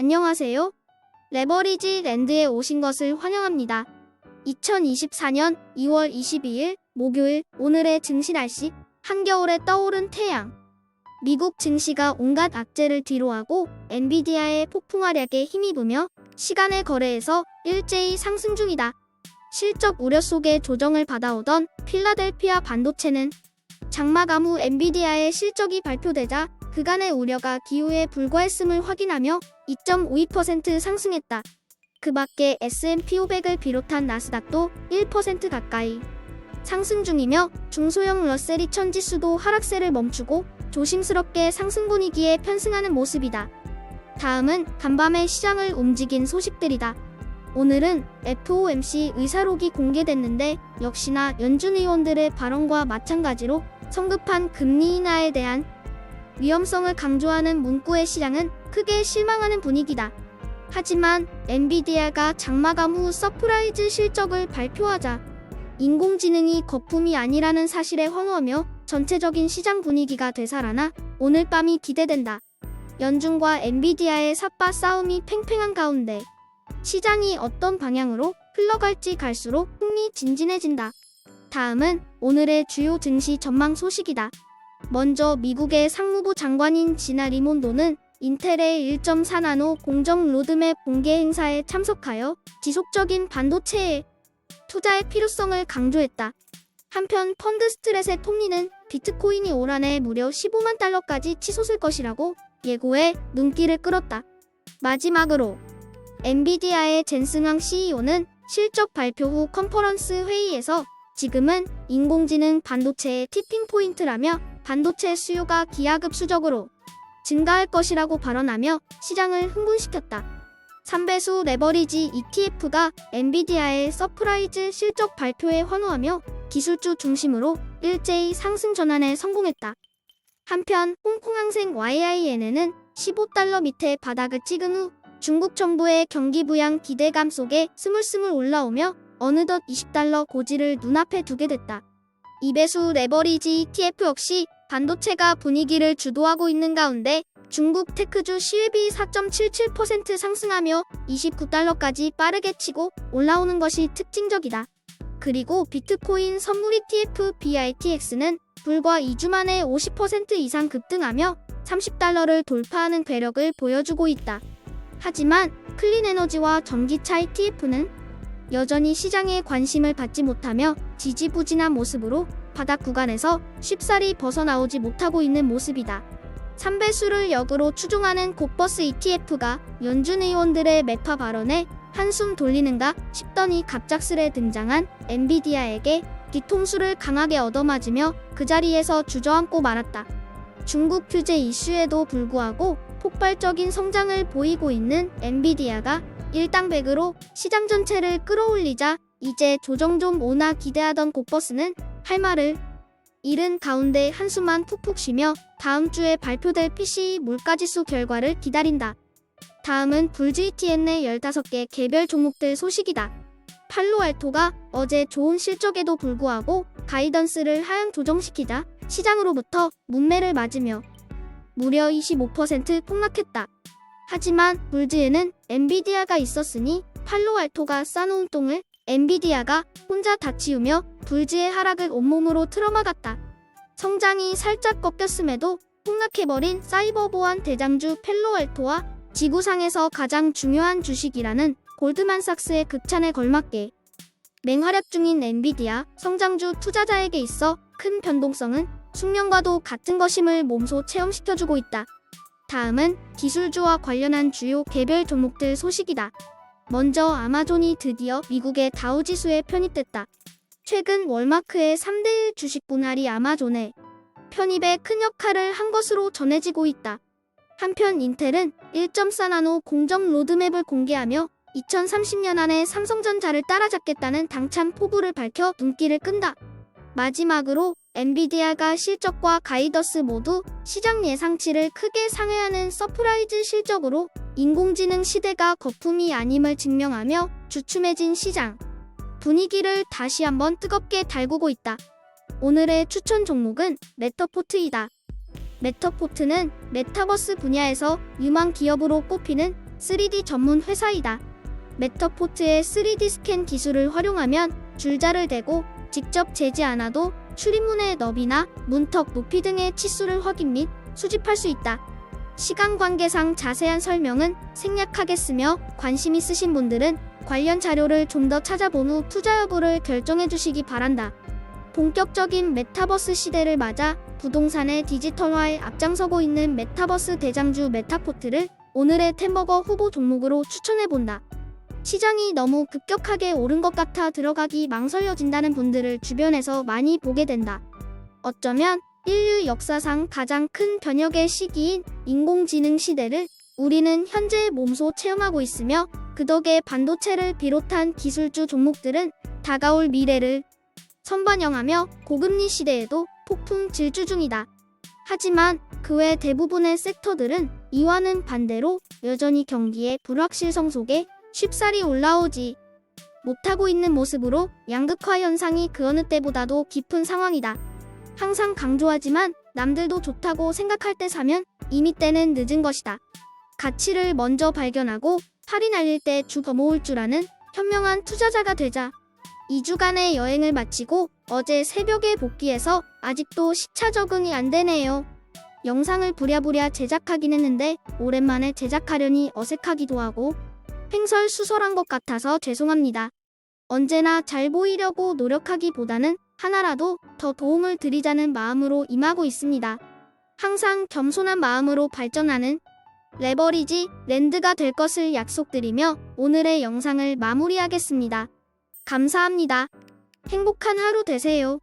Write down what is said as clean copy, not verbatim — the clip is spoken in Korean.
안녕하세요. 레버리지 랜드에 오신 것을 환영합니다. 2024년 2월 22일 목요일 오늘의 증시 날씨. 한겨울에 떠오른 태양. 미국 증시가 온갖 악재를 뒤로하고 엔비디아의 폭풍활약에 힘입으며 시간의 거래에서 일제히 상승 중이다. 실적 우려 속에 조정을 받아오던 필라델피아 반도체는 장마감 후 엔비디아의 실적이 발표되자 그간의 우려가 기우에 불과했음을 확인하며 2.52% 상승했다. 그 밖에 S&P 500을 비롯한 나스닥도 1% 가까이 상승 중이며 중소형 러셀 2000 지수도 하락세를 멈추고 조심스럽게 상승 분위기에 편승하는 모습이다. 다음은 간밤에 시장을 움직인 소식들이다. 오늘은 FOMC 의사록이 공개됐는데 역시나 연준 의원들의 발언과 마찬가지로 성급한 금리 인하에 대한 위험성을 강조하는 문구의 시장은 크게 실망하는 분위기다. 하지만 엔비디아가 장마감 후 서프라이즈 실적을 발표하자 인공지능이 거품이 아니라는 사실에 환호하며 전체적인 시장 분위기가 되살아나 오늘 밤이 기대된다. 연준과 엔비디아의 삿바 싸움이 팽팽한 가운데 시장이 어떤 방향으로 흘러갈지 갈수록 흥미진진해진다. 다음은 오늘의 주요 증시 전망 소식이다. 먼저 미국의 상무부 장관인 지나 리몬도는 인텔의 1.4나노 공정 로드맵 공개 행사에 참석하여 지속적인 반도체에 투자의 필요성을 강조했다. 한편 펀드 스트렛의 톱니는 비트코인이 올 한 해 무려 15만 달러까지 치솟을 것이라고 예고해 눈길을 끌었다. 마지막으로 엔비디아의 젠슨왕 CEO는 실적 발표 후 컨퍼런스 회의에서 지금은 인공지능 반도체의 티핑 포인트라며 반도체 수요가 기하급수적으로 증가할 것이라고 발언하며 시장을 흥분시켰다. 3배수 레버리지 ETF가 엔비디아의 서프라이즈 실적 발표에 환호하며 기술주 중심으로 일제히 상승 전환에 성공했다. 한편 홍콩항생 YINN은 15달러 밑에 바닥을 찍은 후 중국 정부의 경기 부양 기대감 속에 스물스물 올라오며 어느덧 20달러 고지를 눈앞에 두게 됐다. 2배수 레버리지 ETF 역시 반도체가 분위기를 주도하고 있는 가운데 중국 테크주 시외비 4.77% 상승하며 29달러까지 빠르게 치고 올라오는 것이 특징적이다. 그리고 비트코인 선물 ETF BITX는 불과 2주 만에 50% 이상 급등하며 30달러를 돌파하는 괴력을 보여주고 있다. 하지만 클린에너지와 전기차 ETF는 여전히 시장의 관심을 받지 못하며 지지부진한 모습으로 바닥 구간에서 쉽사리 벗어나오지 못하고 있는 모습이다. 3배수를 역으로 추종하는 곡버스 ETF가 연준 의원들의 매파 발언에 한숨 돌리는가 싶더니 갑작스레 등장한 엔비디아에게 뒤통수를 강하게 얻어맞으며 그 자리에서 주저앉고 말았다. 중국 규제 이슈에도 불구하고 폭발적인 성장을 보이고 있는 엔비디아가 일당백으로 시장 전체를 끌어올리자 이제 조정 좀 오나 기대하던 곡버스는 할 말을 잃은 가운데 한숨만 푹푹 쉬며 다음 주에 발표될 PCE 물가지수 결과를 기다린다. 다음은 불GTN의 15개 개별 종목들 소식이다. 팔로알토가 어제 좋은 실적에도 불구하고 가이던스를 하향 조정시키자 시장으로부터 문매를 맞으며 무려 25% 폭락했다. 하지만 불지에는 엔비디아가 있었으니 팔로알토가 싸놓은 똥을 엔비디아가 혼자 다 치우며 불지의 하락을 온몸으로 틀어막았다. 성장이 살짝 꺾였음에도 폭락해버린 사이버 보안 대장주 팔로알토와 지구상에서 가장 중요한 주식이라는 골드만삭스의 극찬에 걸맞게 맹활약 중인 엔비디아 성장주 투자자에게 있어 큰 변동성은 숙명과도 같은 것임을 몸소 체험시켜주고 있다. 다음은 기술주와 관련한 주요 개별 종목들 소식이다. 먼저 아마존이 드디어 미국의 다우지수에 편입됐다. 최근 월마크의 3대1 주식 분할이 아마존의 편입에 큰 역할을 한 것으로 전해지고 있다. 한편 인텔은 1.4나노 공정 로드맵을 공개하며 2030년 안에 삼성전자를 따라잡겠다는 당찬 포부를 밝혀 눈길을 끈다. 마지막으로 엔비디아가 실적과 가이던스 모두 시장 예상치를 크게 상회하는 서프라이즈 실적으로 인공지능 시대가 거품이 아님을 증명하며 주춤해진 시장 분위기를 다시 한번 뜨겁게 달구고 있다. 오늘의 추천 종목은 메타포트이다. 메타포트는 메타버스 분야에서 유망 기업으로 꼽히는 3D 전문 회사이다. 매터포트의 3D 스캔 기술을 활용하면 줄자를 대고 직접 재지 않아도 출입문의 너비나 문턱 높이 등의 치수를 확인 및 수집할 수 있다. 시간 관계상 자세한 설명은 생략하겠으며 관심 있으신 분들은 관련 자료를 좀 더 찾아본 후 투자 여부를 결정해 주시기 바란다. 본격적인 메타버스 시대를 맞아 부동산의 디지털화에 앞장서고 있는 메타버스 대장주 메타포트를 오늘의 템버거 후보 종목으로 추천해본다. 시장이 너무 급격하게 오른 것 같아 들어가기 망설여진다는 분들을 주변에서 많이 보게 된다. 어쩌면 인류 역사상 가장 큰 변혁의 시기인 인공지능 시대를 우리는 현재 몸소 체험하고 있으며 그 덕에 반도체를 비롯한 기술주 종목들은 다가올 미래를 선반영하며 고금리 시대에도 폭풍 질주 중이다. 하지만 그 외 대부분의 섹터들은 이와는 반대로 여전히 경기의 불확실성 속에 쉽사리 올라오지 못하고 있는 모습으로 양극화 현상이 그 어느 때보다도 깊은 상황이다. 항상 강조하지만 남들도 좋다고 생각할 때 사면 이미 때는 늦은 것이다. 가치를 먼저 발견하고 팔이 날릴 때 죽어 모을 줄 아는 현명한 투자자가 되자. 2주간의 여행을 마치고 어제 새벽에 복귀해서 아직도 시차 적응이 안 되네요. 영상을 부랴부랴 제작하긴 했는데 오랜만에 제작하려니 어색하기도 하고 횡설수설한 것 같아서 죄송합니다. 언제나 잘 보이려고 노력하기보다는 하나라도 더 도움을 드리자는 마음으로 임하고 있습니다. 항상 겸손한 마음으로 발전하는 레버리지 랜드가 될 것을 약속드리며 오늘의 영상을 마무리하겠습니다. 감사합니다. 행복한 하루 되세요.